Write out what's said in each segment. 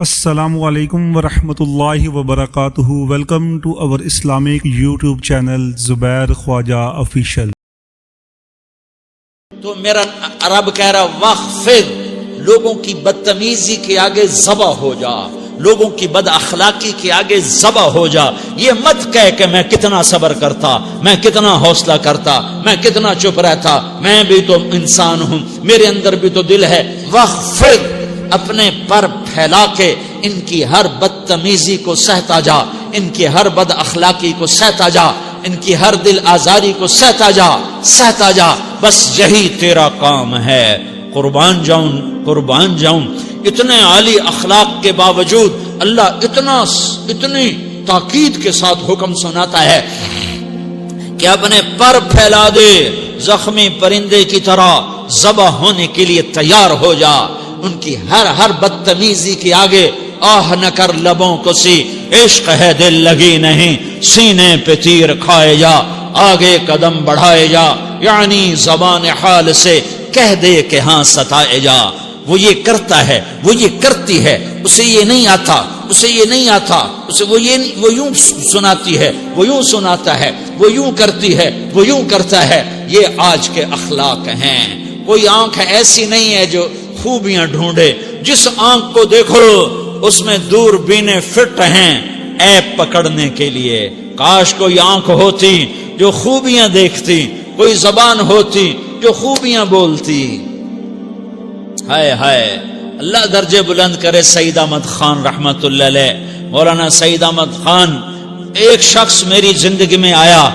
السلام علیکم ورحمۃ اللہ وبرکاتہ۔ ویلکم ٹو اور اسلامک یوٹیوب چینل زبیر خواجہ آفیشیل۔ تو میرا رب کہہ رہا وَخْفِضْ، لوگوں کی بدتمیزی کے آگے ذبح ہو جا، لوگوں کی بد اخلاقی کے آگے ذبح ہو جا۔ یہ مت کہہ کہ میں کتنا صبر کرتا، میں کتنا حوصلہ کرتا، میں کتنا چپ رہتا، میں بھی تو انسان ہوں، میرے اندر بھی تو دل ہے۔ وَخْفِضْ، اپنے پر پھیلا کے ان کی ہر بدتمیزی کو سہتا جا، ان کی ہر بد اخلاقی کو سہتا جا، ان کی ہر دل آزاری کو سہتا جا، بس یہی تیرا کام ہے۔ قربان جاؤں اتنے عالی اخلاق کے باوجود اللہ اتنی تاکید کے ساتھ حکم سناتا ہے کہ اپنے پر پھیلا دے، زخمی پرندے کی طرح ذبح ہونے کے لیے تیار ہو جا۔ ان کی ہر بدتمیزی کے آگے آہ نہ کر لبوں کو سی، عشق ہے دل لگی نہیں، سینے پہ تیر کھائے جا، آگے قدم بڑھائے جا، یعنی زبان حال سے کہہ دے کہ ہاں ستائے جا۔ وہ یہ کرتا ہے، وہ یہ کرتی ہے، اسے یہ نہیں آتا، اسے وہ یوں سناتی ہے، وہ یوں سناتا ہے، وہ یوں کرتی ہے، وہ یوں کرتا ہے۔ یہ آج کے اخلاق ہیں۔ کوئی آنکھ ایسی نہیں ہے جو خوبیاں ڈھونڈے، جس آنکھ کو دیکھو اس میں دوربینیں فٹ ہیں عیب پکڑنے کے لیے۔ کاش کوئی آنکھ ہوتی جو خوبیاں دیکھتی، کوئی زبان ہوتی جو خوبیاں بولتی۔ ہائے ہائے، اللہ درجے بلند کرے سعید احمد خان رحمت اللہ علیہ۔ مولانا سعید احمد خان، ایک شخص میری زندگی میں آیا،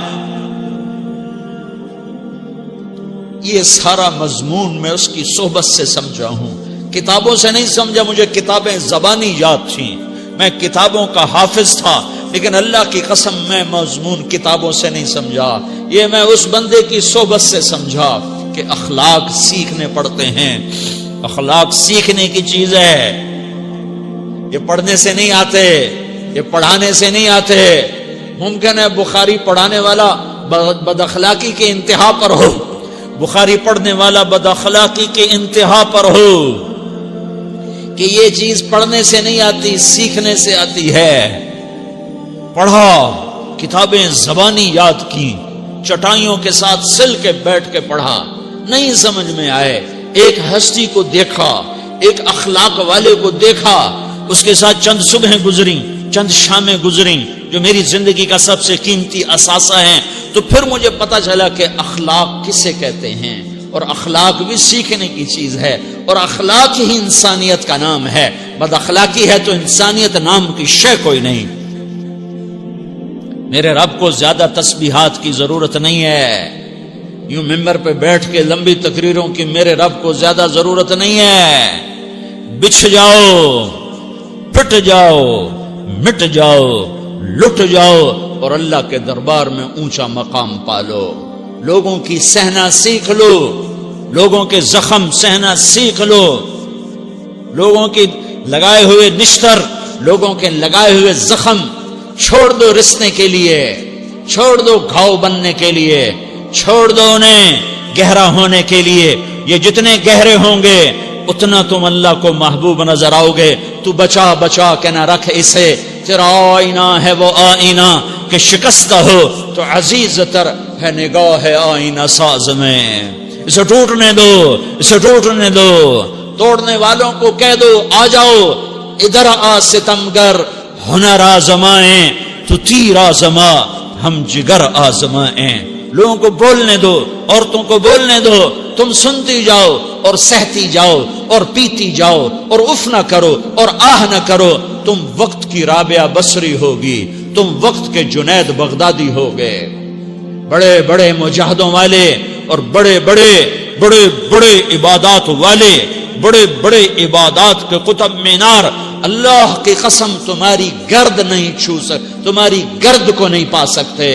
یہ سارا مضمون میں اس کی صحبت سے سمجھا ہوں، کتابوں سے نہیں سمجھا۔ مجھے کتابیں زبانی یاد تھیں، میں کتابوں کا حافظ تھا، لیکن اللہ کی قسم میں مضمون کتابوں سے نہیں سمجھا۔ یہ میں اس بندے کی صحبت سے سمجھا کہ اخلاق سیکھنے پڑتے ہیں۔ اخلاق سیکھنے کی چیز ہے، یہ پڑھنے سے نہیں آتے، یہ پڑھانے سے نہیں آتے۔ ممکن ہے بخاری پڑھانے والا بد اخلاقی کے انتہا پر ہو، بخاری پڑھنے والا بد اخلاقی کے انتہا پر ہو، کہ یہ چیز پڑھنے سے نہیں آتی، سیکھنے سے آتی ہے۔ پڑھا، کتابیں زبانی یاد کی، چٹائیوں کے ساتھ سل کے بیٹھ کے پڑھا، نہیں سمجھ میں آئے، ایک ہستی کو دیکھا، ایک اخلاق والے کو دیکھا، اس کے ساتھ چند صبحیں گزری، چند شامیں گزری جو میری زندگی کا سب سے قیمتی اثاثہ ہیں۔ تو پھر مجھے پتا چلا کہ اخلاق کسے کہتے ہیں، اور اخلاق بھی سیکھنے کی چیز ہے، اور اخلاق ہی انسانیت کا نام ہے۔ بد اخلاقی ہے تو انسانیت نام کی شے کوئی نہیں۔ میرے رب کو زیادہ تسبیحات کی ضرورت نہیں ہے، یوں ممبر پہ بیٹھ کے لمبی تقریروں کی میرے رب کو زیادہ ضرورت نہیں ہے۔ بچھ جاؤ، پٹ جاؤ، مٹ جاؤ، لٹ جاؤ، اور اللہ کے دربار میں اونچا مقام پالو۔ لوگوں کی سہنا سیکھ لو، لوگوں کے زخم سہنا سیکھ لو، لوگوں کی لگائے ہوئے نشتر، لوگوں کے لگائے ہوئے زخم چھوڑ دو رسنے کے لیے، چھوڑ دو گھاؤ بننے کے لیے، چھوڑ دو انہیں گہرا ہونے کے لیے۔ یہ جتنے گہرے ہوں گے اتنا تم اللہ کو محبوب نظر آؤ گے۔ تو بچا کے نہ رکھ اسے، تیرا آئینہ ہے وہ آئینہ کہ شکستہ ہو تو عزیز تر ہے نگاہ آئینہ ساز میں۔ اسے ٹوٹنے دو، توڑنے والوں کو کہہ دو آ جاؤ، ادھر آ ستمگر، ہنر آزمائیں تو تیر آزما، ہم جگر آزمائیں۔ لوگوں کو بولنے دو، عورتوں کو بولنے دو، تم سنتی جاؤ اور سہتی جاؤ اور پیتی جاؤ اور اف نہ کرو اور آہ نہ کرو۔ تم وقت کی رابعہ بصری ہوگی، تم وقت کے جنید بغدادی ہوگے۔ بڑے بڑے مجاہدوں والے اور بڑے بڑے عبادات والے، بڑے بڑے عبادات کے قطب مینار، اللہ کی قسم تمہاری گرد نہیں چھو سکتے، تمہاری گرد کو نہیں پا سکتے۔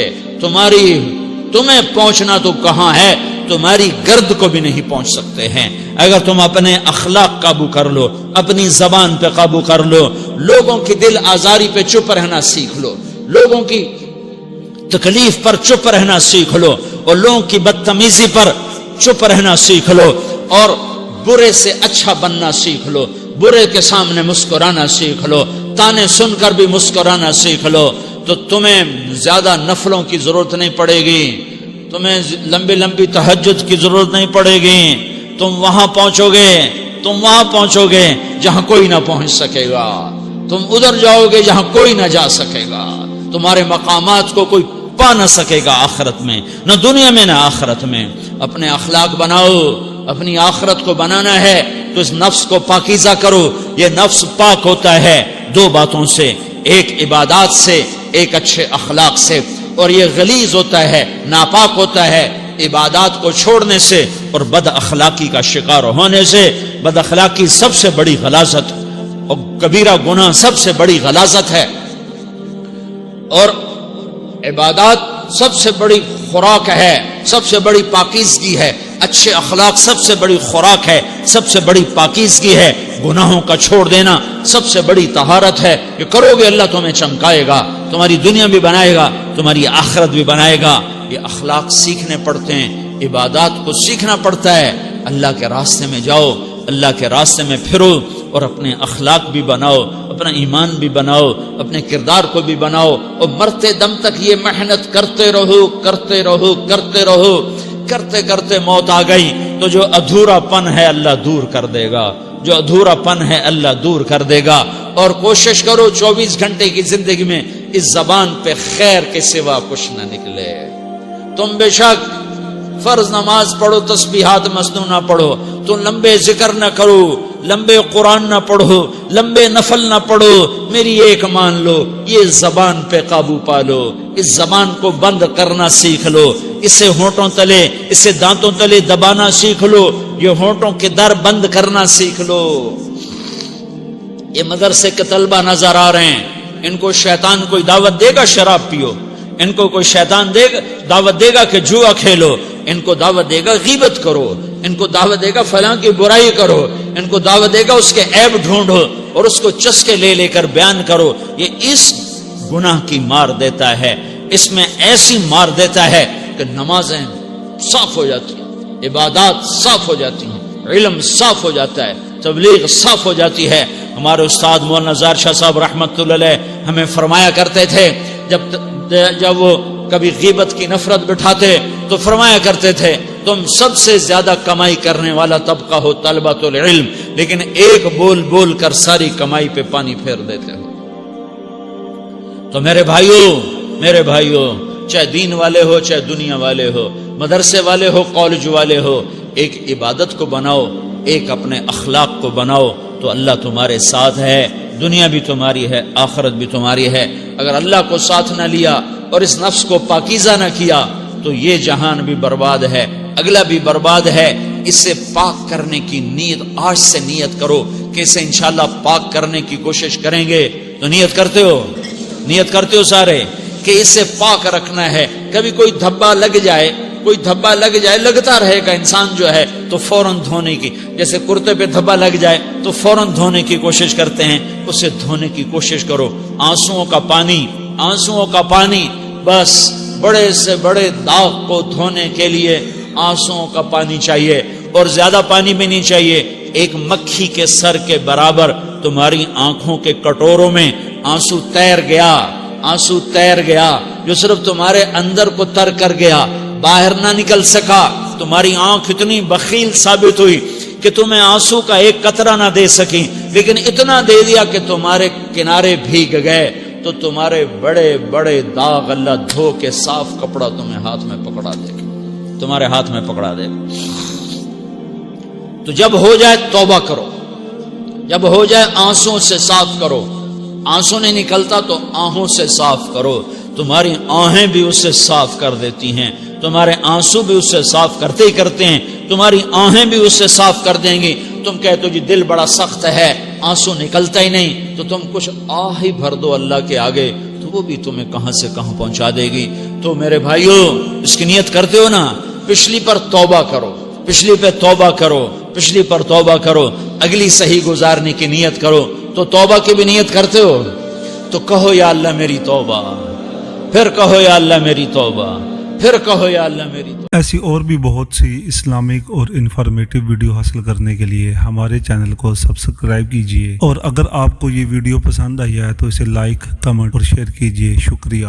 تمہیں پہنچنا تو کہاں ہے، تمہاری گرد کو بھی نہیں پہنچ سکتے ہیں۔ اگر تم اپنے اخلاق قابو کر لو، اپنی زبان پہ قابو کر لو، لوگوں کی دل آزاری پہ چپ رہنا سیکھ لو، لوگوں کی تکلیف پر چپ رہنا سیکھ لو، اور لوگوں کی بدتمیزی پر چپ رہنا سیکھ لو، اور برے سے اچھا بننا سیکھ لو، برے کے سامنے مسکرانا سیکھ لو، تانے سن کر بھی مسکرانا سیکھ لو، تو تمہیں زیادہ نفلوں کی ضرورت نہیں پڑے گی، تمہیں لمبی لمبی تہجد کی ضرورت نہیں پڑے گی، تم وہاں پہنچو گے جہاں کوئی نہ پہنچ سکے گا، تم ادھر جاؤ گے جہاں کوئی نہ جا سکے گا، تمہارے مقامات کو کوئی پا نہ سکے گا آخرت میں، نہ دنیا میں نہ آخرت میں۔ اپنے اخلاق بناؤ، اپنی آخرت کو بنانا ہے تو اس نفس کو پاکیزہ کرو۔ یہ نفس پاک ہوتا ہے دو باتوں سے، ایک عبادات سے، ایک اچھے اخلاق سے، اور یہ غلیظ ہوتا ہے، ناپاک ہوتا ہے عبادات کو چھوڑنے سے اور بد اخلاقی کا شکار ہونے سے۔ بد اخلاقی سب سے بڑی غلاظت اور کبیرہ گناہ سب سے بڑی غلاظت ہے، اور عبادات سب سے بڑی خوراک ہے، سب سے بڑی پاکیزگی ہے، اچھے اخلاق سب سے بڑی خوراک ہے، سب سے بڑی پاکیزگی ہے، گناہوں کا چھوڑ دینا سب سے بڑی طہارت ہے۔ یہ کرو گے اللہ تمہیں چمکائے گا، تمہاری دنیا بھی بنائے گا، تمہاری آخرت بھی بنائے گا۔ یہ اخلاق سیکھنے پڑتے ہیں، عبادات کو سیکھنا پڑتا ہے۔ اللہ کے راستے میں جاؤ، اللہ کے راستے میں پھرو، اور اپنے اخلاق بھی بناؤ، اپنا ایمان بھی بناؤ، اپنے کردار کو بھی بناؤ، اور مرتے دم تک یہ محنت کرتے رہو، کرتے رہو، کرتے رہو۔ کرتے کرتے موت آ گئی تو جو ادھورا پن ہے اللہ دور کر دے گا، جو ادھورا پن ہے اللہ دور کر دے گا۔ اور کوشش کرو 24 گھنٹے کی زندگی میں اس زبان پہ خیر کے سوا کچھ نہ نکلے۔ تم بے شک فرض نماز پڑھو، تسبیحات مسنون نہ پڑھو، تو لمبے ذکر نہ کرو، لمبے قرآن نہ پڑھو، لمبے نفل نہ پڑھو، میری ایک مان لو، یہ زبان پہ قابو پالو، اس زبان کو بند کرنا سیکھ لو، اسے ہونٹوں تلے، اسے دانتوں تلے دبانا سیکھ لو، یہ ہونٹوں کے در بند کرنا سیکھ لو۔ یہ مدرسے کے طلبہ نظر آ رہے ہیں، ان کو شیطان کوئی دعوت دے گا شراب پیو، ان کو کوئی شیطان دعوت دے گا کہ جوا کھیلو، ان کو دعوت دے گا غیبت کرو، ان کو دعوت دے گا فلاں کی برائی کرو، ان کو دعوت دے گا اس کے عیب ڈھونڈو اور اس کو چسکے لے لے کر بیان کرو۔ یہ اس گناہ کی مار دیتا ہے، اس میں ایسی مار دیتا ہے کہ نمازیں صاف ہو جاتی ہیں، عبادات صاف ہو جاتی ہیں، علم صاف ہو جاتا ہے، تبلیغ صاف ہو جاتی ہے۔ ہمارے استاد مولانا زار شاہ صاحب رحمۃ اللہ علیہ ہمیں فرمایا کرتے تھے، جب وہ کبھی غیبت کی نفرت بٹھاتے تو فرمایا کرتے تھے تم سب سے زیادہ کمائی کرنے والا طبقہ ہو طلبۃ العلم، لیکن ایک بول بول کر ساری کمائی پہ پانی پھیر دیتے ہو۔ تو میرے بھائیوں چاہے دین والے ہو، چاہے دنیا والے ہو، مدرسے والے ہو، کالج والے ہو، ایک عبادت کو بناؤ، ایک اپنے اخلاق کو بناؤ، تو اللہ تمہارے ساتھ ہے، دنیا بھی تمہاری ہے، آخرت بھی تمہاری ہے۔ اگر اللہ کو ساتھ نہ لیا اور اس نفس کو پاکیزہ نہ کیا تو یہ جہان بھی برباد ہے، اگلا بھی برباد ہے۔ اسے پاک کرنے کی نیت آج سے نیت کرو کہ اسے انشاءاللہ پاک کرنے کی کوشش کریں گے۔ تو نیت کرتے ہو سارے کہ اسے پاک رکھنا ہے۔ کبھی کوئی دھبا لگ جائے، لگتا رہے گا انسان جو ہے تو فوراً دھونے کی، جیسے کرتے پہ دھبا لگ جائے تو فوراً دھونے کی کوشش کرتے ہیں، اسے دھونے کی کوشش کرو۔ آنسوؤں کا پانی بس بڑے سے بڑے داغ کو دھونے کے لیے آنسوؤں کا پانی چاہیے، اور زیادہ پانی بھی نہیں چاہیے۔ ایک مکھی کے سر کے برابر تمہاری آنکھوں کے کٹوروں میں آنسو تیر گیا جو صرف تمہارے اندر کو تر کر گیا، باہر نہ نکل سکا۔ تمہاری آنکھ اتنی بخیل ثابت ہوئی کہ تمہیں آنسو کا ایک قطرہ نہ دے سکی، لیکن اتنا دے دیا کہ تمہارے کنارے بھیگ گئے۔ تو تمہارے بڑے بڑے داغ اللہ دھو کے صاف کپڑا تمہیں ہاتھ میں پکڑا دے گا، تمہارے ہاتھ میں پکڑا دے گا۔ تو جب ہو جائے توبہ کرو، جب ہو جائے آنسوں سے صاف کرو۔ آنسو نہیں نکلتا تو آہوں سے صاف کرو، تمہاری آہیں بھی اسے صاف کر دیتی ہیں، تمہارے آنسو بھی اسے صاف کرتے ہی کرتے ہیں، تمہاری آہیں بھی اسے صاف کر دیں گی۔ تم کہتے ہو جی دل بڑا سخت ہے، آنسو نکلتا ہی نہیں، تو تم کچھ آہ ہی بھر دو اللہ کے آگے، تو وہ بھی تمہیں کہاں سے کہاں پہنچا دے گی۔ تو میرے بھائیو اس کی نیت کرتے ہو نا، پچھلی پر توبہ کرو، پچھلی پہ توبہ کرو، پچھلی پر توبہ کرو، اگلی صحیح گزارنے کی نیت کرو۔ تو توبہ کی بھی نیت کرتے ہو تو کہو یا اللہ میری توبہ، پھر کہو یا اللہ میری توبہ، پھر کہو یا اللہ میری تو۔ ایسی اور بھی بہت سی اسلامک اور انفارمیٹو ویڈیو حاصل کرنے کے لیے ہمارے چینل کو سبسکرائب کیجیے، اور اگر آپ کو یہ ویڈیو پسند آئی ہے تو اسے لائک، کمنٹ اور شیئر کیجیے۔ شکریہ۔